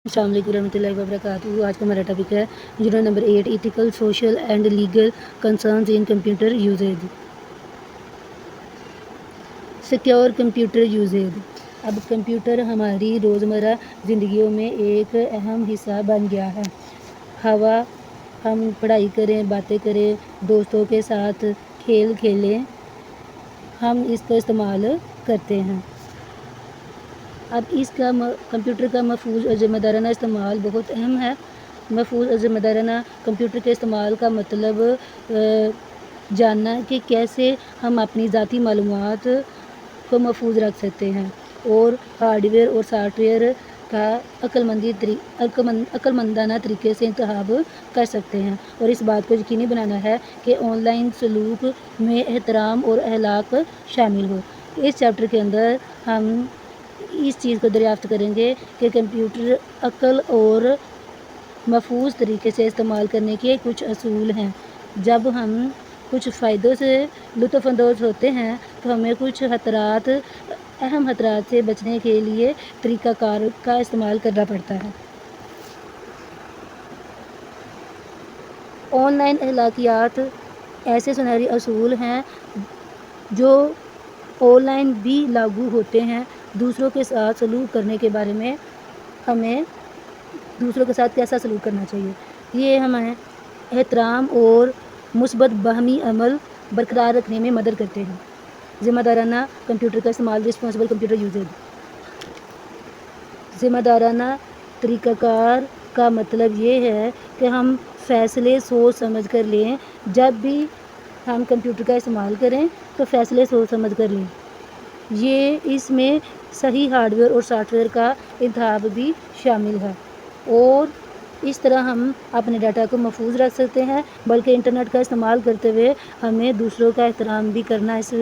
السلام علیکم ورحمۃ اللہ وبرکاتہ۔ آج کا ہمارا ٹاپک ہے unit number 8 ethical social and legal concerns in computer usage. Secure computer usage. اب کمپیوٹر ہماری روزمرہ زندگیوں میں ایک اہم حصہ بن گیا ہے۔ ہم پڑھائی کریں، باتیں کریں، دوستوں کے ساتھ کھیل کھیلیں، ہم اس کا استعمال کرتے ہیں۔ اب کمپیوٹر کا محفوظ اور ذمہ دارانہ استعمال بہت اہم ہے۔ محفوظ اور ذمہ دارانہ کمپیوٹر کے استعمال کا مطلب جاننا ہے کہ کیسے ہم اپنی ذاتی معلومات کو محفوظ رکھ سکتے ہیں اور ہارڈ ویئر اور سافٹ ویئر کا عقل مندانہ طریقے سے انتخاب کر سکتے ہیں، اور اس بات کو یقینی بنانا ہے کہ آن لائن سلوک میں احترام اور اخلاق شامل ہو۔ اس چیپٹر کے اندر ہم اس چیز کو دریافت کریں گے کہ کمپیوٹر عقل اور محفوظ طریقے سے استعمال کرنے کے کچھ اصول ہیں۔ جب ہم کچھ فائدوں سے لطف اندوز ہوتے ہیں تو ہمیں کچھ اہم خطرات سے بچنے کے لیے طریقہ کار کا استعمال کرنا پڑتا ہے۔ آن لائن اخلاقیات ایسے سنہری اصول ہیں جو آن لائن بھی لاگو ہوتے ہیں۔ دوسروں کے ساتھ سلوک کرنے کے بارے میں ہمیں دوسروں کے ساتھ کیسا سلوک کرنا چاہیے، یہ ہمیں احترام اور مثبت باہمی عمل برقرار رکھنے میں مدد کرتے ہیں۔ ذمہ دارانہ کمپیوٹر کا استعمال، رسپانسبل کمپیوٹر یوزیج۔ ذمہ دارانہ طریقہ کار کا مطلب یہ ہے کہ ہم فیصلے سوچ سمجھ کر لیں۔ جب بھی ہم کمپیوٹر کا استعمال کریں تو فیصلے سوچ سمجھ کر لیں۔ اس میں صحیح ہارڈ ویئر اور سافٹ ویئر کا انتخاب بھی شامل ہے، اور اس طرح ہم اپنے ڈاٹا کو محفوظ رکھ سکتے ہیں۔ بلکہ انٹرنیٹ کا استعمال کرتے ہوئے ہمیں دوسروں کا احترام بھی کرنا اس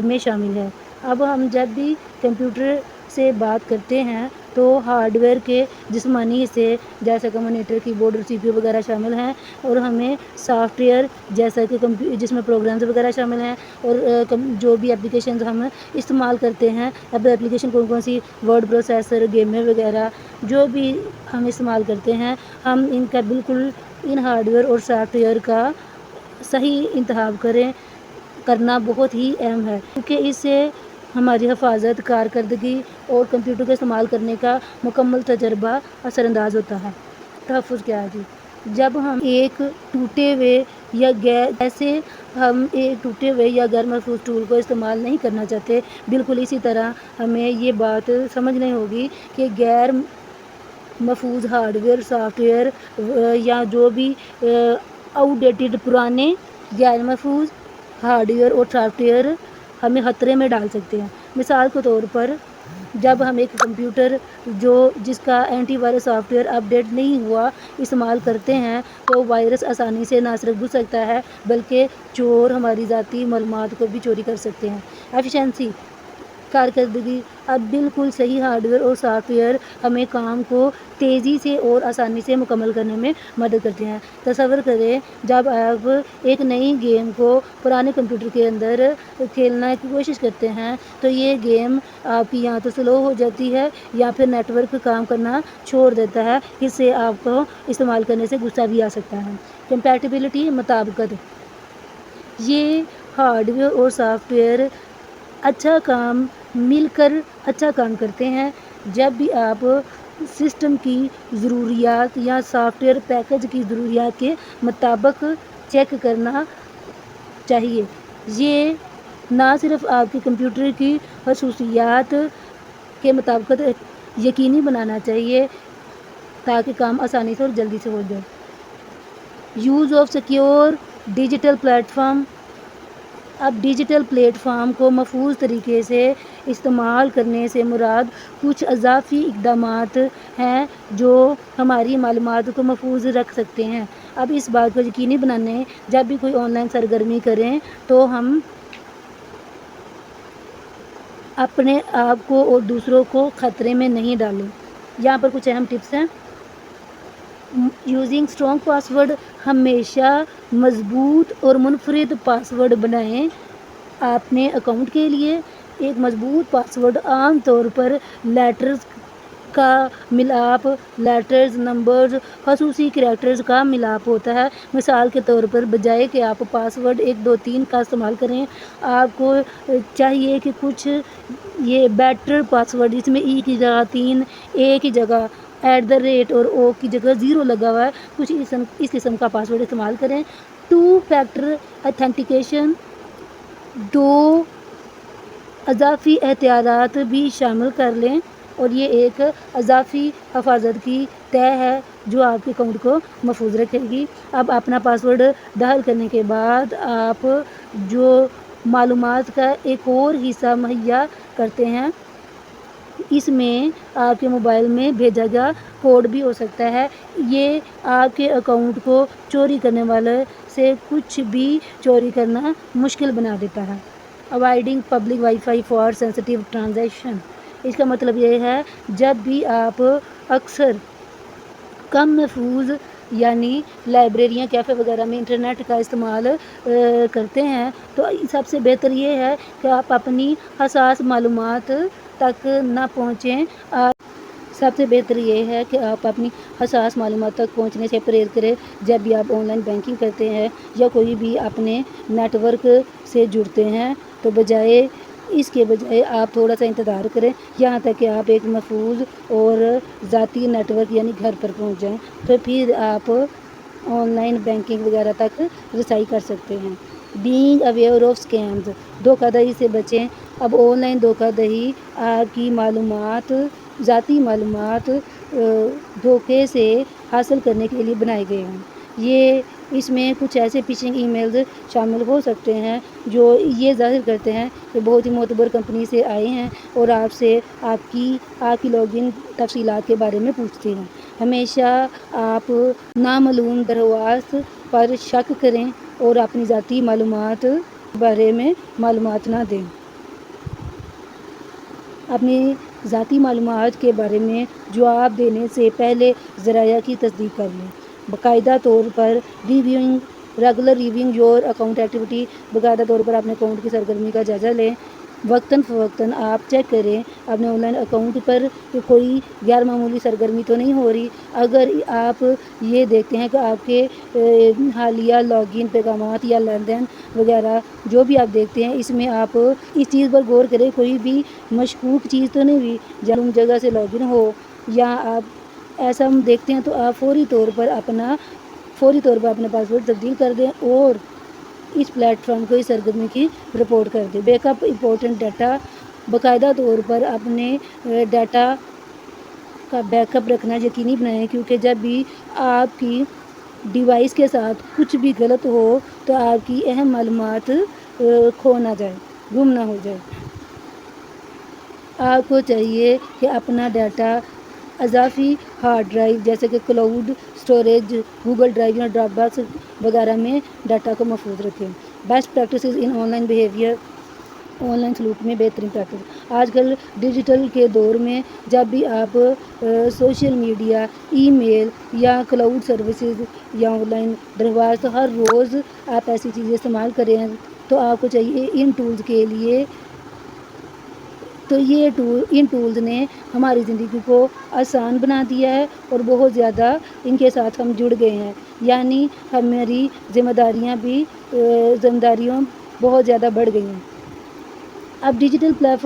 میں شامل ہے۔ اب ہم جب بھی کمپیوٹر سے بات کرتے ہیں تو ہارڈ ویئر کے جسمانی حصے جیسے کہ مانیٹر، کی بورڈ اور CPU وغیرہ شامل ہیں، اور ہمیں سافٹ ویئر جیسا کہ جس میں پروگرامز وغیرہ شامل ہیں، اور جو بھی اپلیکیشنز ہم استعمال کرتے ہیں، اب اپلیکیشن کون سی، ورڈ پروسیسر، گیمر وغیرہ جو بھی ہم استعمال کرتے ہیں، ہم ان ہارڈ ویئر اور سافٹ ویئر کا صحیح انتخاب کرنا بہت ہی اہم ہے، کیونکہ اس سے ہماری حفاظت، کارکردگی اور کمپیوٹر کا استعمال کرنے کا مکمل تجربہ اثر انداز ہوتا ہے۔ تحفظ کیا ہے جی؟ جب ہم ایک ٹوٹے ہوئے یا غیر محفوظ ٹول کو استعمال نہیں کرنا چاہتے، بالکل اسی طرح ہمیں یہ بات سمجھنی ہوگی کہ غیر محفوظ ہارڈ ویئر، سافٹ ویئر یا جو بھی آؤٹ ڈیٹڈ پرانے غیر محفوظ ہارڈ ویئر اور سافٹ ویئر ہمیں خطرے میں ڈال سکتے ہیں۔ مثال کے طور پر جب ہم ایک کمپیوٹر جس کا antivirus software update نہیں ہوا استعمال کرتے ہیں تو وائرس آسانی سے نہ صرف گھس سکتا ہے بلکہ چور ہماری ذاتی معلومات کو بھی چوری کر سکتے ہیں۔ ایفیشنسی، کارکردگی۔ اب بالکل صحیح ہارڈ ویئر اور سافٹ ویئر ہمیں کام کو تیزی سے اور آسانی سے مکمل کرنے میں مدد کرتے ہیں۔ تصور کریں جب آپ ایک نئی گیم کو پرانے کمپیوٹر کے اندر کھیلنے کی کوشش کرتے ہیں تو یہ گیم آپ کی یا تو سلو ہو جاتی ہے یا پھر نیٹ ورک کام کرنا چھوڑ دیتا ہے، اس سے آپ کو استعمال کرنے سے غصہ بھی آ سکتا ہے۔ کمپیٹیبلٹی، مطابقت۔ یہ ہارڈ ویئر اور سافٹ ویئر مل کر اچھا کام کرتے ہیں۔ جب بھی آپ سسٹم کی ضروریات یا سافٹ ویئر پیکج کی ضروریات کے مطابق چیک کرنا چاہیے۔ یہ نہ صرف آپ کے کمپیوٹر کی خصوصیات کے مطابق یقینی بنانا چاہیے تاکہ کام آسانی سے اور جلدی سے ہو جائے۔ Use of secure digital plate form. اب ڈیجیٹل پلیٹ فارم کو محفوظ طریقے سے استعمال کرنے سے مراد کچھ اضافی اقدامات ہیں جو ہماری معلومات کو محفوظ رکھ سکتے ہیں۔ اب اس بات کو یقینی بنانے جب بھی کوئی آن لائن سرگرمی کریں تو ہم اپنے آپ کو اور دوسروں کو خطرے میں نہیں ڈالیں۔ یہاں پر کچھ اہم ٹپس ہیں۔ یوزنگ اسٹرانگ پاس ورڈ۔ ہمیشہ مضبوط اور منفرد پاس ورڈ بنائیں۔ اپنے اکاؤنٹ کے لیے ایک مضبوط پاس ورڈ عام طور پر لیٹرز کا ملاپ لیٹرز، نمبرز، خصوصی کریکٹرز کا ملاپ ہوتا ہے۔ مثال کے طور پر بجائے کہ آپ پاس ورڈ 1 2 3 کا استعمال کریں، آپ کو چاہیے کہ کچھ یہ بیٹر پاس ورڈ جس میں ای کی جگہ 3، اے کی جگہ @ اور او کی جگہ 0 لگا ہوا ہے، کچھ اس قسم کا پاس ورڈ استعمال کریں۔ 2 فیکٹر اتھینٹیکیشن 2 اضافی اختیارات بھی شامل کر لیں، اور یہ ایک اضافی حفاظت کی طے ہے جو آپ کے اکاؤنٹ کو محفوظ رکھے گی۔ اب اپنا پاس ورڈ داخل کرنے کے بعد آپ جو معلومات کا ایک اور حصہ مہیا کرتے ہیں، اس میں آپ کے موبائل میں بھیجا گیا کوڈ بھی ہو سکتا ہے۔ یہ آپ کے اکاؤنٹ کو چوری کرنے والے سے کچھ بھی چوری کرنا مشکل بنا دیتا ہے۔ Avoiding public wifi for sensitive transaction, اس کا مطلب یہ ہے جب بھی آپ اکثر کم محفوظ یعنی لائبریریاں، کیفے وغیرہ میں انٹرنیٹ کا استعمال کرتے ہیں تو سب سے بہتر یہ ہے کہ آپ اپنی حساس معلومات تک نہ پہنچیں۔ سب سے بہتر یہ ہے کہ آپ اپنی حساس معلومات تک پہنچنے سے پرہیز کریں جب بھی آپ آن لائن بینکنگ کرتے ہیں یا کوئی بھی اپنے نیٹ ورک سے جڑتے ہیں، تو اس کے بجائے آپ تھوڑا سا انتظار کریں یہاں تک کہ آپ ایک محفوظ اور ذاتی نیٹ ورک یعنی گھر پر پہنچ جائیں، تو پھر آپ آن لائن بینکنگ وغیرہ تک رسائی کر سکتے ہیں۔ بینگ اویئر آف اسکیمز، دھوکہ دہی سے بچیں۔ اب آن لائن دھوکہ دہی آپ کی ذاتی معلومات دھوکے سے حاصل کرنے کے لیے بنائے گئے ہیں۔ اس میں کچھ ایسے فشنگ ای میلز شامل ہو سکتے ہیں جو یہ ظاہر کرتے ہیں کہ بہت ہی معتبر کمپنی سے آئے ہیں اور آپ سے آپ کی لاگ ان تفصیلات کے بارے میں پوچھتے ہیں۔ ہمیشہ آپ نامعلوم درخواست پر شک کریں اور اپنی ذاتی معلومات کے بارے میں معلومات نہ دیں۔ اپنی ذاتی معلومات کے بارے میں جواب دینے سے پہلے ذرائع کی تصدیق کر لیں۔ باقاعدہ طور پر regular reviewing your account activity, باقاعدہ طور پر اپنے اکاؤنٹ کی سرگرمی کا جائزہ لیں۔ وقتاً فوقتاً آپ چیک کریں اپنے آن لائن اکاؤنٹ پر کہ کوئی غیر معمولی سرگرمی تو نہیں ہو رہی۔ اگر آپ یہ دیکھتے ہیں کہ آپ کے حالیہ لاگ ان پیغامات یا لین دین وغیرہ جو بھی آپ دیکھتے ہیں، اس میں آپ اس چیز پر غور کریں کوئی بھی مشکوک چیز تو نہیں ہوئی معلوم جگہ سے لاگ ان ہو، یا آپ ایسا دیکھتے ہیں تو آپ فوری طور پر اپنا پاس ورڈ تبدیل کر دیں اور اس پلیٹ فارم کو اس سرگرمی کی رپورٹ کر دیں۔ بیک اپ امپورٹنٹ ڈیٹا، باقاعدہ طور پر اپنے ڈیٹا کا بیک اپ رکھنا یقینی بنائیں، کیونکہ جب بھی آپ کی ڈیوائس کے ساتھ کچھ بھی غلط ہو تو آپ کی اہم معلومات گم نہ ہو جائے۔ آپ کو چاہیے کہ اپنا ڈیٹا اضافی ہارڈ ڈرائیو جیسے کہ کلاؤڈ اسٹوریج، گوگل ڈرائیو یا ڈراپ باکس وغیرہ میں ڈیٹا کو محفوظ رکھیں۔ Best practices in on line behaviour, on line سلوک میں بہترین پریکٹس۔ آج کل ڈیجیٹل کے دور میں جب بھی آپ سوشل میڈیا، ای میل یا کلاؤڈ سروسز یا آن لائن درخواست ہر روز آپ ایسی چیزیں استعمال کریں تو آپ کو چاہیے ان ٹولز نے ہماری زندگی کو آسان بنا دیا ہے اور بہت زیادہ ان کے ساتھ ہم جڑ گئے ہیں، یعنی ہماری ذمہ داریاں بہت زیادہ بڑھ گئی ہیں۔ اب ڈیجیٹل پلیٹ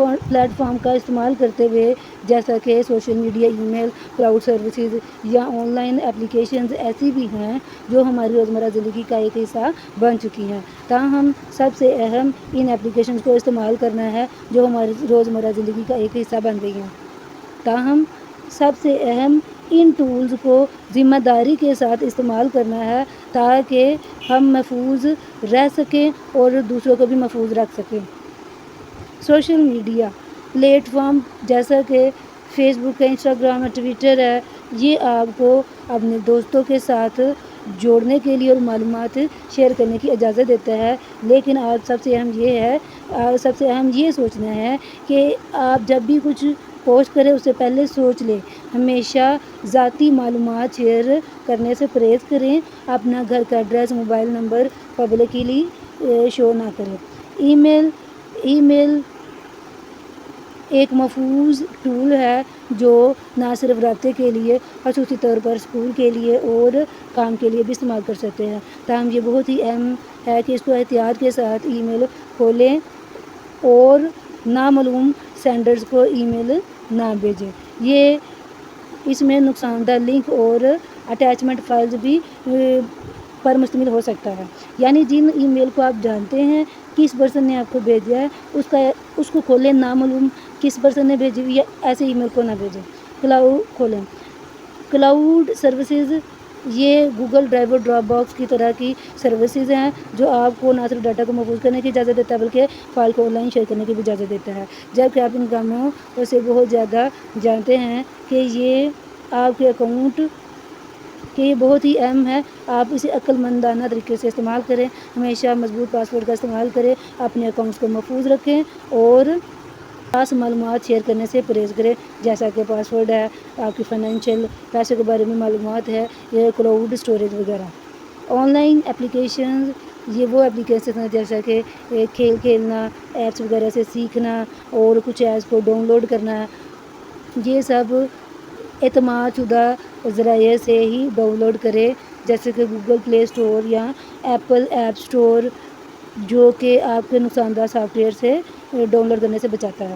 فارم کا استعمال کرتے ہوئے جیسا کہ سوشل میڈیا، ای میل، کلاؤڈ سروسز یا آن لائن اپلیکیشنز ایسی بھی ہیں جو ہماری روزمرہ زندگی کا ایک حصہ بن چکی ہیں، تاہم سب سے اہم ان اپلیکیشنز کو استعمال کرنا ہے جو ہماری روزمرہ زندگی کا ایک حصہ بن گئی ہیں۔ تاہم سب سے اہم ان ٹولز کو ذمہ داری کے ساتھ استعمال کرنا ہے تاکہ ہم محفوظ رہ سکیں اور دوسروں کو بھی محفوظ رکھ سکیں۔ سوشل میڈیا پلیٹ فارم جیسا کہ فیس بک ہے، انسٹاگرام ہے، ٹویٹر ہے، یہ آپ کو اپنے دوستوں کے ساتھ جوڑنے کے لیے اور معلومات شیئر کرنے کی اجازت دیتا ہے، لیکن آج سب سے اہم یہ سوچنا ہے کہ آپ جب بھی کچھ پوسٹ کریں اس سے پہلے سوچ لیں۔ ہمیشہ ذاتی معلومات شیئر کرنے سے پرہیز کریں۔ اپنا گھر کا ایڈریس، موبائل نمبر پبلکلی شو نہ کریں۔ ای میل ایک محفوظ ٹول ہے جو نہ صرف رابطے کے لیے خصوصی طور پر اسکول کے لیے اور کام کے لیے بھی استعمال کر سکتے ہیں، تاہم یہ بہت ہی اہم ہے کہ اس کو احتیاط کے ساتھ ای میل کھولیں اور نامعلوم سینڈرز کو ای میل نہ بھیجیں۔ یہ اس میں نقصان دہ لنک اور اٹیچمنٹ فائلز بھی پر مشتمل ہو سکتا ہے، یعنی جن ای میل کو آپ جانتے ہیں کس پرسن نے آپ کو بھیجا ہے اس کو کھولیں، نامعلوم کس پرسن نے بھیجی ہوئی ہے ایسے ای میل کو نہ بھیجیں۔ کھولیں کلاؤڈ سروسز، یہ گوگل ڈرائیو اور ڈراپ باکس کی طرح کی سروسز ہیں جو آپ کو نہ صرف ڈاٹا کو محفوظ کرنے کی اجازت دیتا ہے بلکہ فائل کو آن لائن شیئر کرنے کی بھی اجازت دیتا ہے، جبکہ آپ ان کاموں سے بہت زیادہ جانتے ہیں کہ یہ آپ کے اکاؤنٹ کہ یہ بہت ہی اہم ہے۔ آپ اسے عقل مندانہ طریقے سے استعمال کریں، ہمیشہ مضبوط پاسورڈ کا استعمال کریں، اپنے اکاؤنٹس کو محفوظ رکھیں اور خاص معلومات شیئر کرنے سے پرہیز کریں، جیسا کہ پاسورڈ ہے، آپ کی فائنینشیل پیسے کے بارے میں معلومات ہے، یہ کلاؤڈ اسٹوریج وغیرہ۔ آن لائن اپلیکیشنز، یہ وہ اپلیکیشن ہیں جیسا کہ کھیل کھیلنا، ایپس وغیرہ سے سیکھنا اور کچھ ایپس کو ڈاؤن لوڈ کرنا، یہ سب اعتماد شدہ ذرائع سے ہی ڈاؤن لوڈ کرے، جیسے کہ گوگل پلے اسٹور یا ایپل ایپ اسٹور، جو کہ آپ کے نقصان دہ سافٹ ویئر سے ڈاؤن لوڈ کرنے سے بچاتا ہے۔